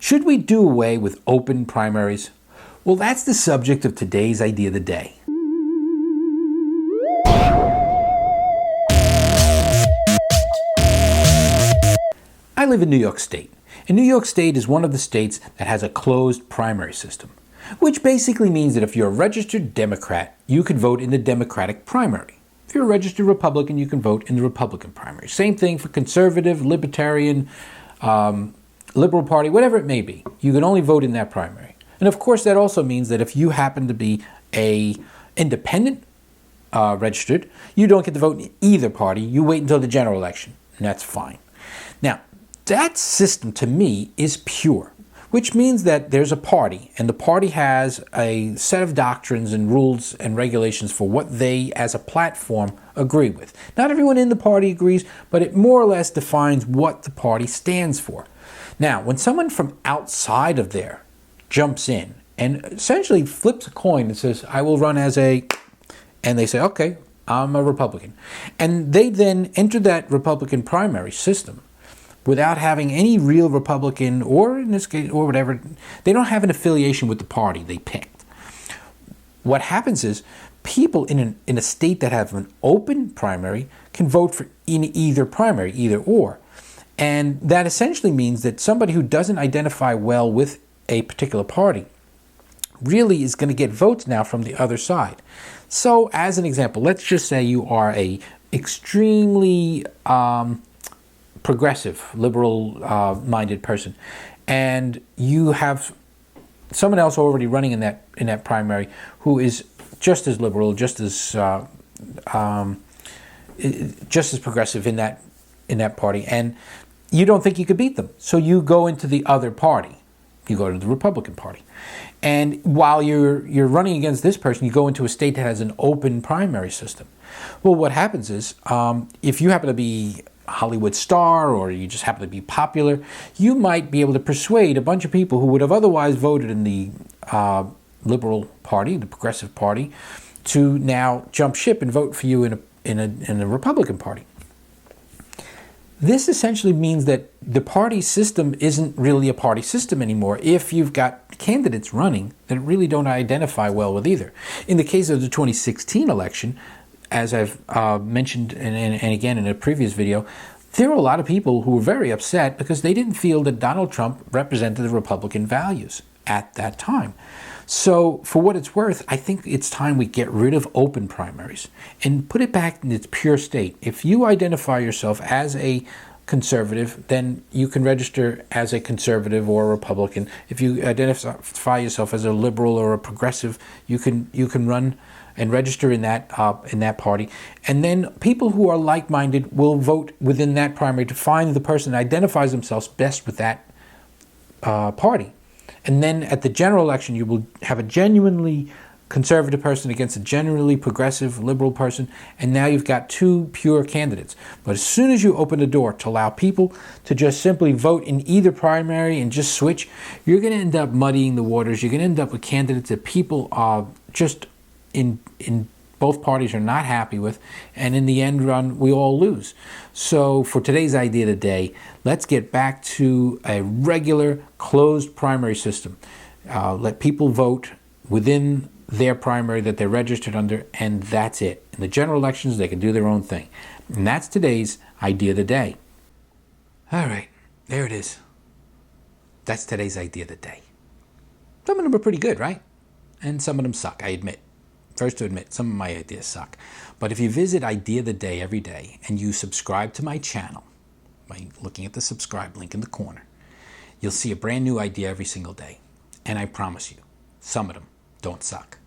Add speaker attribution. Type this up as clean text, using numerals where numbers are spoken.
Speaker 1: Should we do away with open primaries? Well, that's the subject of today's Idea of the Day. I live in New York State, and New York State is one of the states that has a closed primary system, which basically means that if you're a registered Democrat, you can vote in the Democratic primary. If you're a registered Republican, you can vote in the Republican primary. Same thing for conservative, libertarian, liberal party, whatever it may be. You can only vote in that primary. And of course, that also means that if you happen to be a independent registered, you don't get to vote in either party. You wait until the general election, and that's fine. Now, that system to me is pure, which means that there's a party, and the party has a set of doctrines and rules and regulations for what they, as a platform, agree with. Not everyone in the party agrees, but it more or less defines what the party stands for. Now, when someone from outside of there jumps in and essentially flips a coin and says, I will run as a, and they say, okay, I'm a Republican. And they then enter that Republican primary system without having any real Republican, or in this case, or whatever, they don't have an affiliation with the party they picked. What happens is people in a state that have an open primary can vote for in either primary, either or. And that essentially means that somebody who doesn't identify well with a particular party really is going to get votes now from the other side. So as an example, let's just say you are a extremely progressive, liberal-minded person, and you have someone else already running in that primary who is just as liberal, just as progressive in that party, and you don't think you could beat them, so you go into the other party. You go to the Republican Party, and while you're running against this person, you go into a state that has an open primary system. Well, what happens is if you happen to be Hollywood star, or you just happen to be popular, you might be able to persuade a bunch of people who would have otherwise voted in the liberal party, the progressive party, to now jump ship and vote for you in a Republican Party. This essentially means that the party system isn't really a party system anymore if you've got candidates running that really don't identify well with either. In the case of the 2016 election, as I've mentioned and again in a previous video, there were a lot of people who were very upset because they didn't feel that Donald Trump represented the Republican values at that time. So for what it's worth, I think it's time we get rid of open primaries and put it back in its pure state. If you identify yourself as a conservative, then you can register as a conservative or a Republican. If you identify yourself as a liberal or a progressive, you can run and register in that party. And then people who are like-minded will vote within that primary to find the person that identifies themselves best with that party. And then at the general election, you will have a genuinely conservative person against a generally progressive liberal person, and now you've got two pure candidates. But as soon as you open the door to allow people to just simply vote in either primary and just switch, you're going to end up muddying the waters. You're going to end up with candidates that people are just in both parties are not happy with, and in the end run, we all lose. So for today's Idea of the Day, let's get back to a regular closed primary system. Let people vote within their primary that they're registered under, and that's it. In the general elections, they can do their own thing. And that's today's Idea of the Day. All right, there it is. That's today's Idea of the Day. Some of them are pretty good, right? And some of them suck, I admit. First to admit, some of my ideas suck. But if you visit Idea of the Day every day and you subscribe to my channel by looking at the subscribe link in the corner, you'll see a brand new idea every single day. And I promise you, some of them don't suck.